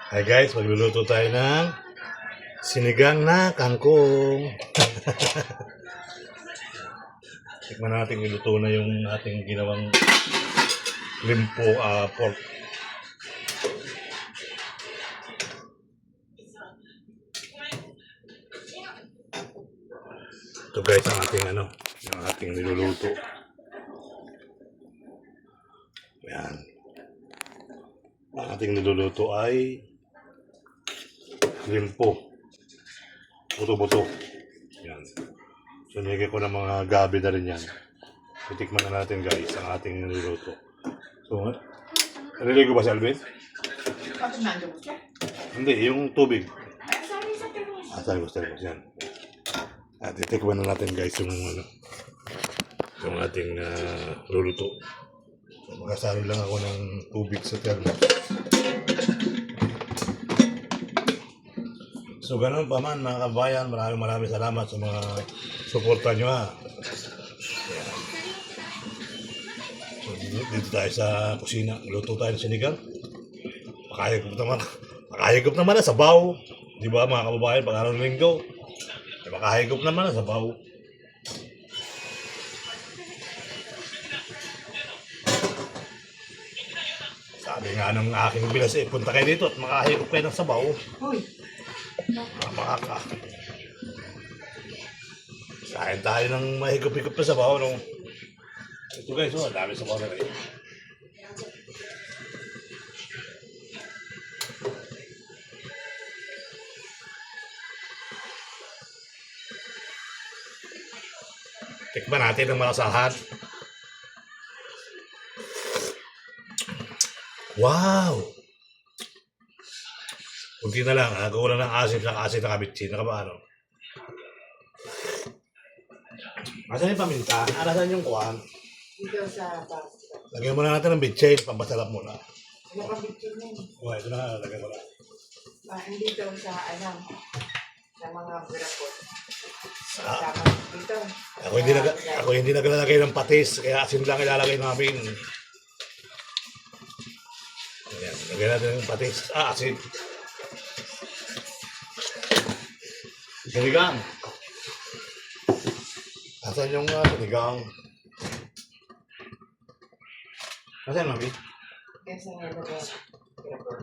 Hi guys, magluluto tayo ng sinigang na kangkong. Tikman natin niluto na yung ating ginawang limpo pork. Ito guys ang ating yung ating niluluto. Yan. Ang ating niluluto ay limpo. Buto-buto. Yan. So nilagay ko ng mga gabi na rin yan. Titikman na natin guys ang ating niluluto. So, naliligo ba si Alvin? Bakit nandun mo siya? Hindi, yung tubig. Ay, sorry sa termos. Termos yan. At titikman na natin guys yung ating luluto. So, magkasalo lang ako ng tubig sa termos. So ganun pa man mga kabayan, maraming salamat sa mga suporta nyo ha. Ayan. So dito tayo sa kusina, luto tayo ng sinigang. Makahigop naman na sabaw. Di ba mga kababayan, pag araw ng linggo, makahigop naman na sabaw. Sabi nga ng aking bilas punta kayo dito at makahigop kayo ng sabaw. Uy. Makaka. Kain tayo ng mahigop-higop na sabaw. Ito guys, dami sabaw na rin. Tikman natin ang malasahan. Wow! Kunti na lang, kulang ng asin na kabitsin. Ano? Asan yung paminta? Asan yung kuwan? Dito sa pasta. Lagyan mo na natin ng bitsin, pampasalap muna. Nakabitsin na yun. Okay, ito na, lagyan mo na. Hindi daw sa, sa mga burapot. Ah. Tama dito. Ako hindi naglalagay ng patis, kaya asin lang ilalagay namin. Ayan, lagyan natin ng patis. Asin. Sinigang. Asan yung sinigang? Asan, mami? Kasi nga daw burapot.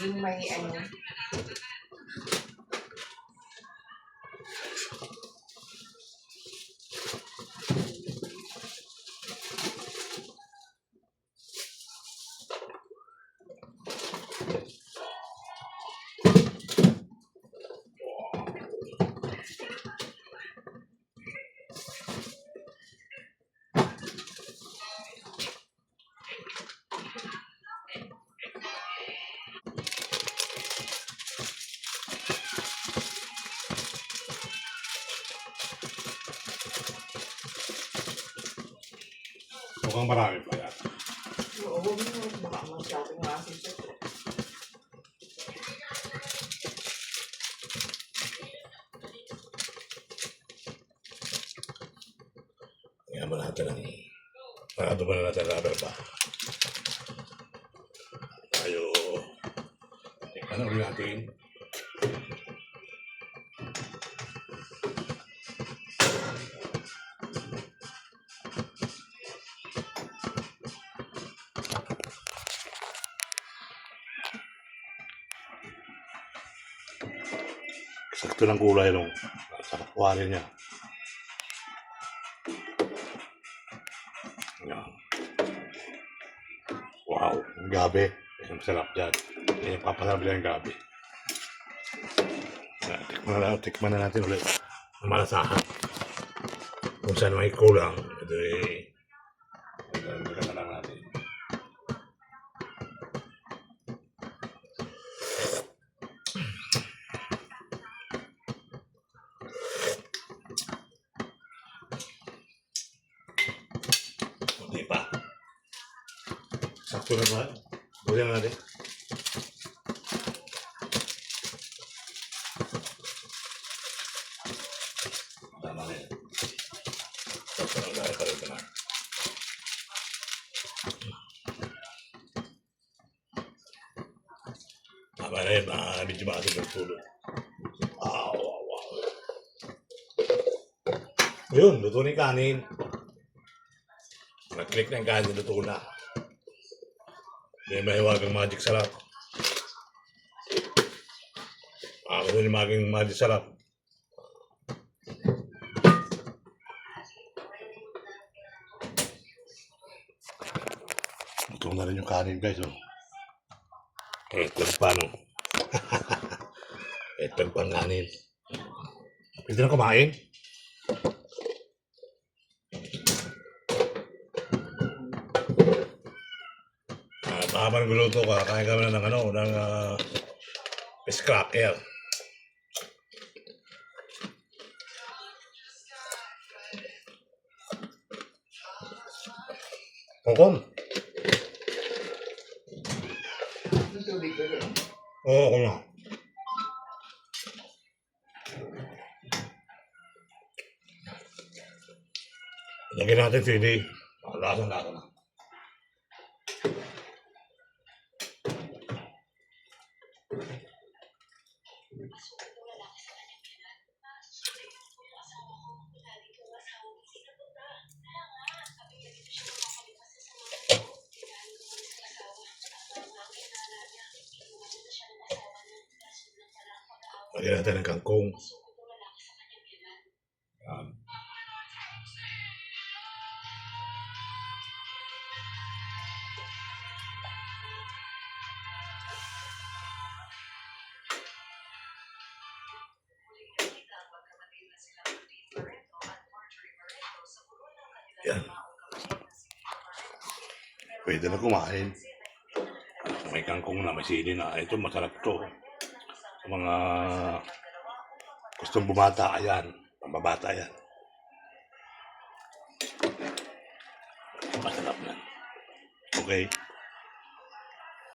Yung may Mukhang marami pa yan. Oo, baka masyadong asin siya. Ayan mo natin ang parado mo na natin rubber pa. Tayo. Ano ulit natin? Sakto ng kulay nung sa kakuhanin niya. Ayan. Wow, ang gabi. Ang sarap dyan. Yan yung papasarap dyan yung gabi. Tikman na natin ulit. Ang malasahan. Kung saan may kulang. Ito na lang natin. Hindi pa. Sakto na ba? Buyan na natin. Tama na yan. Sakto na dahil pa rin na. Tama na yun, medyo maasin ng tulog. Wow. Yun, luto na yung kanin. Nag-click na yung kanin, luto na. May mahiwagang magic sarap. Ako rin yung maging magic sarap. Luto na rin yung kanin, guys. Oh. Ito yung paano. Ito yung pangkanin. Pwede na kumain? Habang guluto ka, kain kami na ng fish cracker. Kokom? Yung tubig ko rin. Oo, ako na. Lagyan natin sili. Lasa na. Lagyan natin ng kangkong. Yan. Yan. Pwede na kumain. May kangkong na, may sili na. Ito, masarap to. Sa mga gustong bumata, ayan. Pambabata yan. Masarap na. Okay.